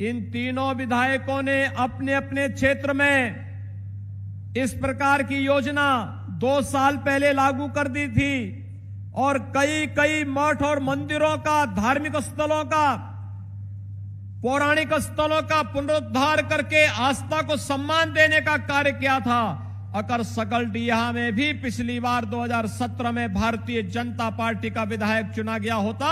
E: इन तीनों विधायकों ने अपने अपने क्षेत्र में इस प्रकार की योजना 2 साल पहले लागू कर दी थी और कई मठ और मंदिरों का, धार्मिक स्थलों का, पौराणिक स्थलों का पुनरुद्धार करके आस्था को सम्मान देने का कार्य किया था। अगर सकलडीहा में भी पिछली बार 2017 में भारतीय जनता पार्टी का विधायक चुना गया होता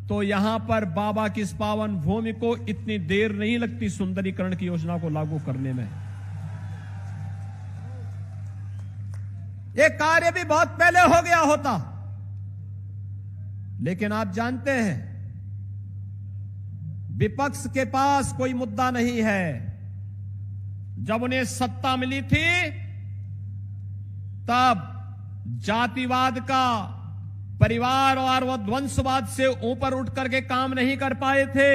E: तो यहां पर बाबा की इस पावन भूमि को इतनी देर नहीं लगती सुंदरीकरण की योजना को लागू करने में। यह कार्य भी बहुत पहले हो गया होता, लेकिन आप जानते हैं विपक्ष के पास कोई मुद्दा नहीं है। जब उन्हें सत्ता मिली थी तब जातिवाद का, परिवार और वंशवाद से ऊपर उठ करके काम नहीं कर पाए थे।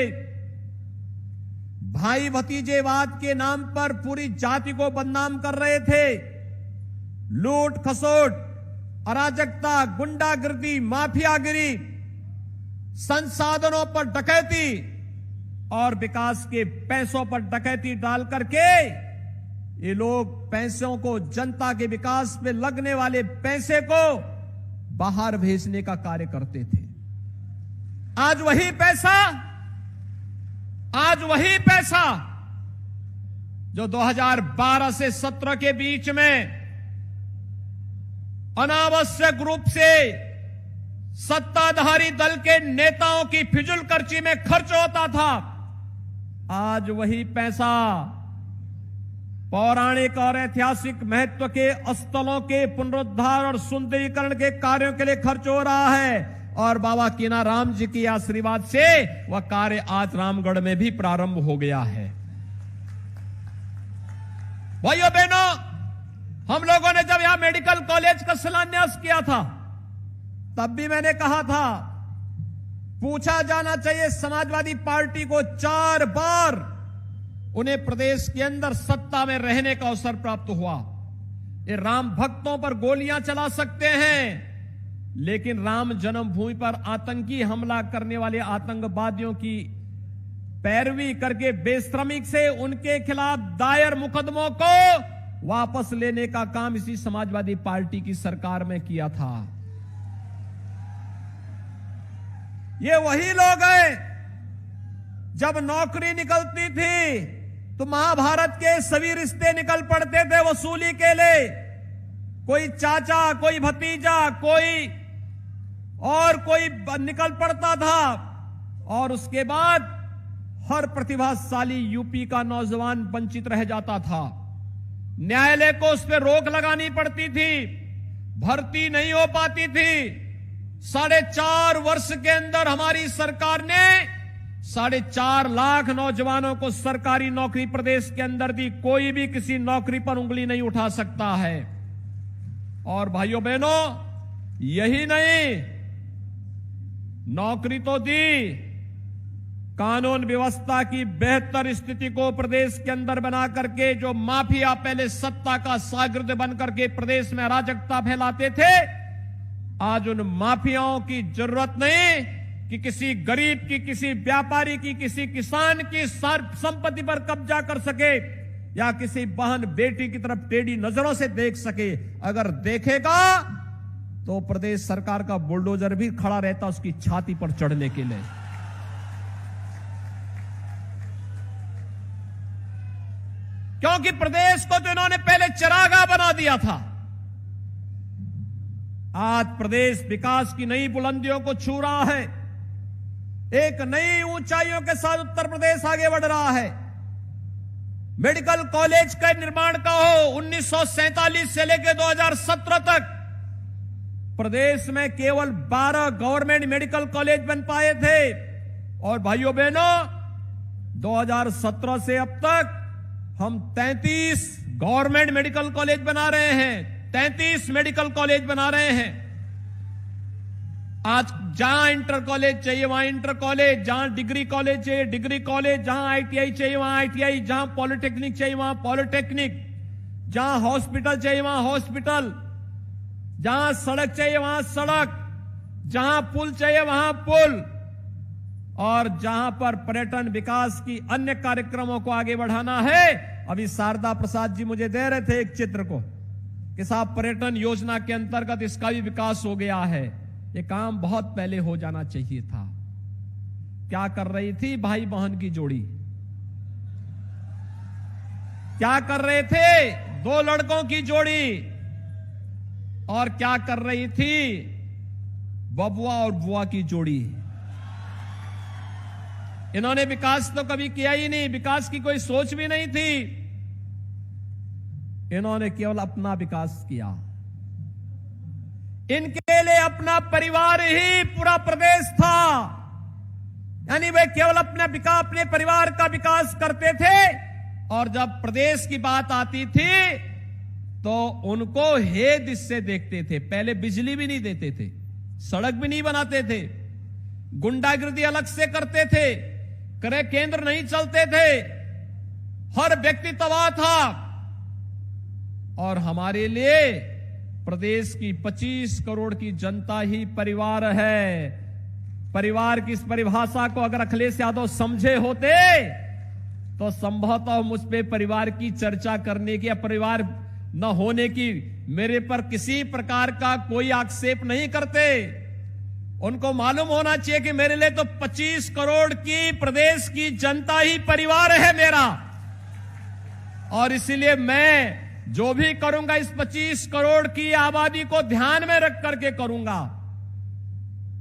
E: भाई भतीजेवाद के नाम पर पूरी जाति को बदनाम कर रहे थे। लूट खसोट, अराजकता, गुंडागिर्दी, माफियागिरी, संसाधनों पर डकैती और विकास के पैसों पर डकैती डाल करके ये लोग पैसों को, जनता के विकास में लगने वाले पैसे को बाहर भेजने का कार्य करते थे। आज वही पैसा जो 2012 से 17 के बीच में अनावश्यक रूप से सत्ताधारी दल के नेताओं की फिजूल खर्ची में खर्च होता था, आज वही पैसा पौराणिक और ऐतिहासिक महत्व के स्थलों के पुनरुद्धार और सुंदरीकरण के कार्यों के लिए खर्च हो रहा है। और बाबा कीनाराम जी के आशीर्वाद से वह कार्य आज रामगढ़ में भी प्रारंभ हो गया है। भाइयों बहनों, हम लोगों ने जब यहां मेडिकल कॉलेज का शिलान्यास किया था तब भी मैंने कहा था, पूछा जाना चाहिए समाजवादी पार्टी को 4 बार उन्हें प्रदेश के अंदर सत्ता में रहने का अवसर प्राप्त हुआ। ये राम भक्तों पर गोलियां चला सकते हैं, लेकिन राम जन्मभूमि पर आतंकी हमला करने वाले आतंकवादियों की पैरवी करके बेशर्मी से उनके खिलाफ दायर मुकदमों को वापस लेने का काम इसी समाजवादी पार्टी की सरकार में किया था। ये वही लोग हैं, जब नौकरी निकलती थी तो महाभारत के सभी रिश्ते निकल पड़ते थे वसूली के लिए। कोई चाचा, कोई भतीजा, कोई निकल पड़ता था और उसके बाद हर प्रतिभाशाली यूपी का नौजवान वंचित रह जाता था। न्यायालय को उस पर रोक लगानी पड़ती थी, भर्ती नहीं हो पाती थी। 4.5 वर्ष के अंदर हमारी सरकार ने 4.5 लाख नौजवानों को सरकारी नौकरी प्रदेश के अंदर दी। कोई भी किसी नौकरी पर उंगली नहीं उठा सकता है। और भाइयों बहनों, यही नहीं, नौकरी तो दी, कानून व्यवस्था की बेहतर स्थिति को प्रदेश के अंदर बना करके जो माफिया पहले सत्ता का शागिर्द बन करके प्रदेश में अराजकता फैलाते थे, आज उन माफियाओं की जरूरत नहीं कि किसी गरीब की, किसी व्यापारी की, किसी किसान की संपत्ति पर कब्जा कर सके या किसी बहन बेटी की तरफ टेढ़ी नजरों से देख सके। अगर देखेगा तो प्रदेश सरकार का बुलडोजर भी खड़ा रहता उसकी छाती पर चढ़ने के लिए। क्योंकि प्रदेश को तो इन्होंने पहले चरागाह बना दिया था। आज प्रदेश विकास की नई बुलंदियों को छू रहा है, एक नई ऊंचाइयों के साथ उत्तर प्रदेश आगे बढ़ रहा है। मेडिकल कॉलेज का निर्माण का हो, 1947 से लेकर 2017 तक प्रदेश में केवल 12 गवर्नमेंट मेडिकल कॉलेज बन पाए थे। और भाइयों बहनों, 2017 से अब तक हम 33 गवर्नमेंट मेडिकल कॉलेज बना रहे हैं, 33 मेडिकल कॉलेज बना रहे हैं। आज जहां इंटर कॉलेज चाहिए वहां इंटर कॉलेज, जहां डिग्री कॉलेज चाहिए डिग्री कॉलेज, जहां आईटीआई चाहिए वहां आईटीआई, जहां पॉलिटेक्निक चाहिए वहां पॉलिटेक्निक, जहां हॉस्पिटल चाहिए वहां हॉस्पिटल, जहां सड़क चाहिए वहां सड़क, जहां पुल चाहिए वहां पुल। और जहां पर पर्यटन विकास की अन्य कार्यक्रमों को आगे बढ़ाना है, अभी शारदा प्रसाद जी मुझे दे रहे थे एक चित्र को कि साहब पर्यटन योजना के अंतर्गत इसका भी विकास हो गया है। ये काम बहुत पहले हो जाना चाहिए था। क्या कर रही थी भाई बहन की जोड़ी? क्या कर रहे थे? दो लड़कों की जोड़ी, और क्या कर रही थी? बबुआ और बुआ की जोड़ी। इन्होंने विकास तो कभी किया ही नहीं, विकास की कोई सोच भी नहीं थी। इन्होंने केवल अपना विकास किया। इनके लिए अपना परिवार ही पूरा प्रदेश था, यानी वे केवल अपने परिवार का विकास करते थे, और जब प्रदेश की बात आती थी तो उनको हेद इससे देखते थे। पहले बिजली भी नहीं देते थे, सड़क भी नहीं बनाते थे, गुंडागिर्दी अलग से करते थे, क्रय केंद्र नहीं चलते थे, हर व्यक्ति तबाह था। और हमारे लिए प्रदेश की 25 करोड़ की जनता ही परिवार है। परिवार की इस परिभाषा को अगर अखिलेश यादव समझे होते तो संभवतः मुझ पे परिवार की चर्चा करने की या परिवार न होने की मेरे पर किसी प्रकार का कोई आक्षेप नहीं करते। उनको मालूम होना चाहिए कि मेरे लिए तो 25 करोड़ की प्रदेश की जनता ही परिवार है मेरा, और इसीलिए मैं जो भी करूंगा इस 25 करोड़ की आबादी को ध्यान में रख करके करूंगा।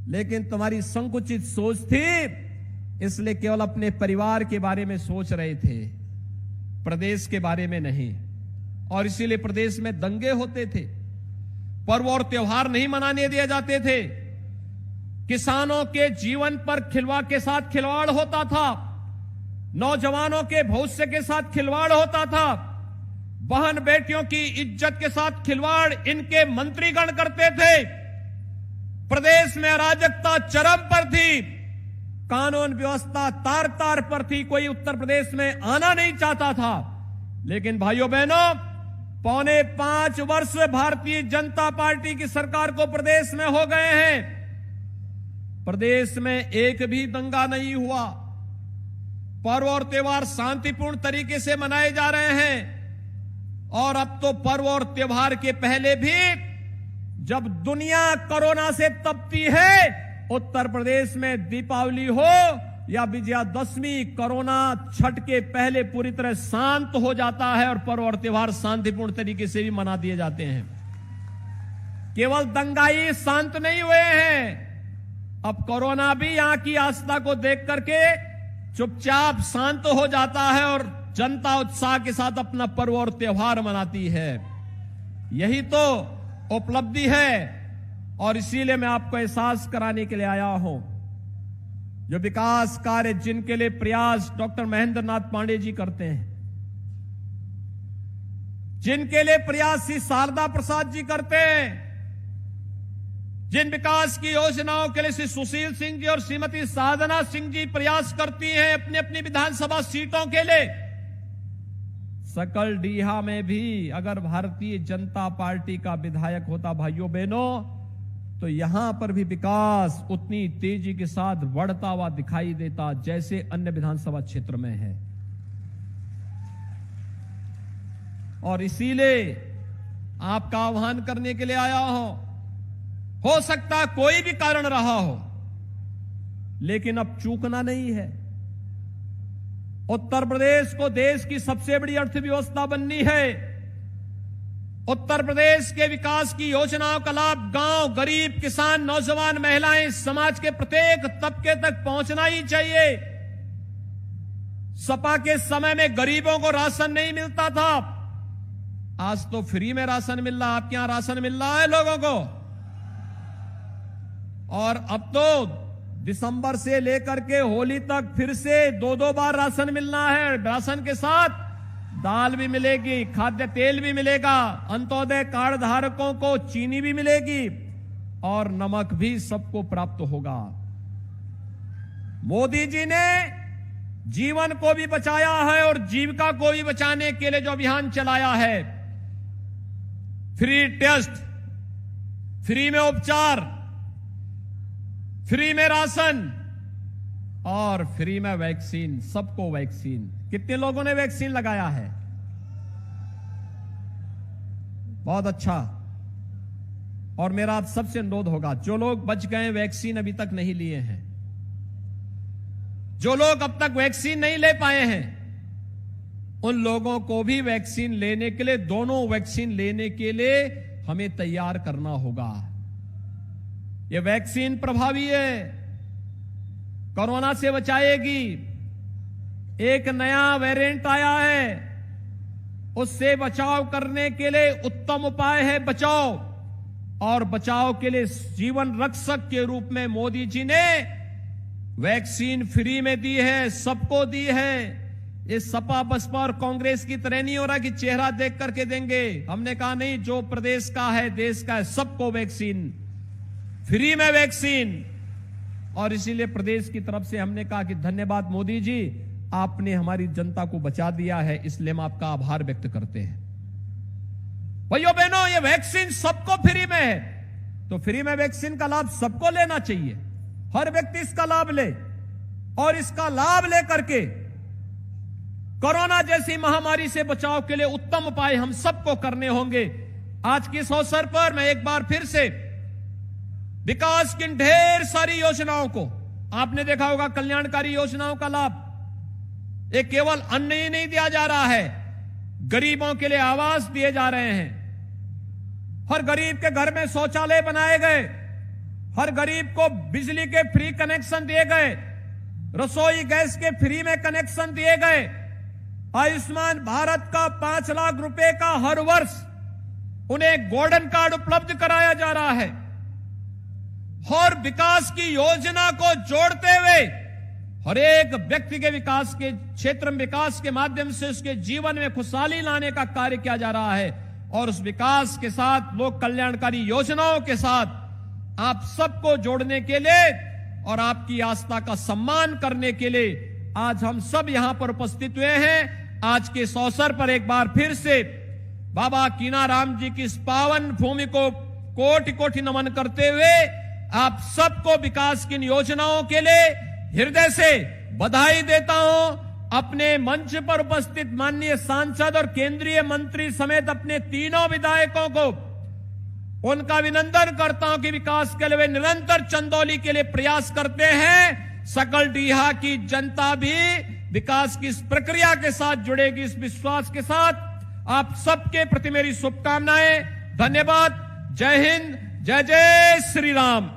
E: लेकिन तुम्हारी संकुचित सोच थी, इसलिए केवल अपने परिवार के बारे में सोच रहे थे, प्रदेश के बारे में नहीं। और इसीलिए प्रदेश में दंगे होते थे, पर्व और त्योहार नहीं मनाने दिए जाते थे, किसानों के जीवन पर के साथ खिलवाड़ होता था, नौजवानों के भविष्य के साथ खिलवाड़ होता था, बहन बेटियों की इज्जत के साथ खिलवाड़ इनके मंत्रीगण करते थे। प्रदेश में अराजकता चरम पर थी, कानून व्यवस्था तार तार पर थी, कोई उत्तर प्रदेश में आना नहीं चाहता था। लेकिन भाइयों बहनों, 4.25 वर्ष भारतीय जनता पार्टी की सरकार को प्रदेश में हो गए हैं, प्रदेश में एक भी दंगा नहीं हुआ, पर्व और त्योहार शांतिपूर्ण तरीके से मनाए जा रहे हैं। और अब तो पर्व और त्योहार के पहले भी जब दुनिया कोरोना से तपती है, उत्तर प्रदेश में दीपावली हो या विजयादशमी, कोरोना छठ के पहले पूरी तरह शांत हो जाता है और पर्व और त्योहार शांतिपूर्ण तरीके से भी मना दिए जाते हैं। केवल दंगाई शांत नहीं हुए हैं, अब कोरोना भी यहां की आस्था को देख करके चुपचाप शांत हो जाता है और जनता उत्साह के साथ अपना पर्व और त्योहार मनाती है। यही तो उपलब्धि है, और इसीलिए मैं आपको एहसास कराने के लिए आया हूं। जो विकास कार्य जिनके लिए प्रयास डॉक्टर महेंद्र नाथ पांडे जी करते हैं, जिनके लिए प्रयास श्री शारदा प्रसाद जी करते हैं, जिन विकास की योजनाओं के लिए श्री सुशील सिंह जी और श्रीमती साधना सिंह जी प्रयास करती हैं अपनी अपनी विधानसभा सीटों के लिए, सकल डीहा में भी अगर भारतीय जनता पार्टी का विधायक होता भाइयों बहनों, तो यहां पर भी विकास उतनी तेजी के साथ बढ़ता हुआ दिखाई देता जैसे अन्य विधानसभा क्षेत्र में है। और इसीलिए आपका आह्वान करने के लिए आया हूं। हो सकता कोई भी कारण रहा हो, लेकिन अब चूकना नहीं है। उत्तर प्रदेश को देश की सबसे बड़ी अर्थव्यवस्था बननी है। उत्तर प्रदेश के विकास की योजनाओं का लाभ गांव, गरीब, किसान, नौजवान, महिलाएं, समाज के प्रत्येक तबके तक पहुंचना ही चाहिए। सपा के समय में गरीबों को राशन नहीं मिलता था, आज तो फ्री में राशन मिल रहा। आपके यहां राशन मिल रहा है लोगों को, और अब तो दिसंबर से लेकर के होली तक फिर से 2-2 बार राशन मिलना है। राशन के साथ दाल भी मिलेगी, खाद्य तेल भी मिलेगा, अंत्योदय कार्ड धारकों को चीनी भी मिलेगी और नमक भी सबको प्राप्त होगा। मोदी जी ने जीवन को भी बचाया है और जीविका को भी बचाने के लिए जो अभियान चलाया है, फ्री टेस्ट, फ्री में उपचार, फ्री में राशन और फ्री में वैक्सीन, सबको वैक्सीन। कितने लोगों ने वैक्सीन लगाया है? बहुत अच्छा। और मेरा आप सबसे अनुरोध होगा, जो लोग बच गए वैक्सीन अभी तक नहीं लिए हैं, जो लोग अब तक वैक्सीन नहीं ले पाए हैं, उन लोगों को भी वैक्सीन लेने के लिए, दोनों वैक्सीन लेने के लिए हमें तैयार करना होगा। यह वैक्सीन प्रभावी है, कोरोना से बचाएगी। एक नया वेरिएंट आया है, उससे बचाव करने के लिए उत्तम उपाय है बचाव, और बचाव के लिए जीवन रक्षक के रूप में मोदी जी ने वैक्सीन फ्री में दी है, सबको दी है। ये सपा बसपा और कांग्रेस की तरह नहीं हो रहा कि चेहरा देख करके देंगे। हमने कहा नहीं, जो प्रदेश का है, देश का है, सबको वैक्सीन, फ्री में वैक्सीन। और इसीलिए प्रदेश की तरफ से हमने कहा कि धन्यवाद मोदी जी, आपने हमारी जनता को बचा दिया है, इसलिए हम आपका आभार व्यक्त करते हैं। भाइयों बहनों, ये वैक्सीन सबको फ्री में है, तो फ्री में वैक्सीन का लाभ सबको लेना चाहिए। हर व्यक्ति इसका लाभ ले, और इसका लाभ लेकर के कोरोना जैसी महामारी से बचाव के लिए उत्तम उपाय हम सबको करने होंगे। आज के इस अवसर पर मैं एक बार फिर से विकास की ढेर सारी योजनाओं को, आपने देखा होगा कल्याणकारी योजनाओं का लाभ, ये केवल अन्न ही नहीं दिया जा रहा है, गरीबों के लिए आवास दिए जा रहे हैं। हर गरीब के घर में शौचालय बनाए गए, हर गरीब को बिजली के फ्री कनेक्शन दिए गए, रसोई गैस के फ्री में कनेक्शन दिए गए। आयुष्मान भारत का 5 लाख रुपए का हर वर्ष उन्हें गोल्डन कार्ड उपलब्ध कराया जा रहा है। और विकास की योजना को जोड़ते हुए हर एक व्यक्ति के विकास के क्षेत्र में, विकास के माध्यम से उसके जीवन में खुशहाली लाने का कार्य किया जा रहा है। और उस विकास के साथ, लोक कल्याणकारी योजनाओं के साथ आप सबको जोड़ने के लिए और आपकी आस्था का सम्मान करने के लिए आज हम सब यहां पर उपस्थित हुए हैं। आज के इस अवसर पर एक बार फिर से बाबा कीनाराम जी की इस पावन भूमि को कोटि कोटि नमन करते हुए आप सबको विकास की इन योजनाओं के लिए हृदय से बधाई देता हूं। अपने मंच पर उपस्थित माननीय सांसद और केंद्रीय मंत्री समेत अपने तीनों विधायकों को उनका अभिनंदन करता हूं कि विकास के लिए वे निरंतर चंदौली के लिए प्रयास करते हैं। सकल डीहा की जनता भी विकास की इस प्रक्रिया के साथ जुड़ेगी, इस विश्वास के साथ। आप सबके प्रति मेरी शुभकामनाएं, धन्यवाद। जय हिंद, जय जय श्री राम।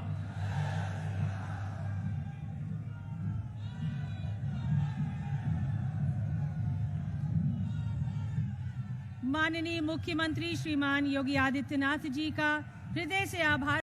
A: माननीय मुख्यमंत्री श्रीमान योगी आदित्यनाथ जी का हृदय से आभार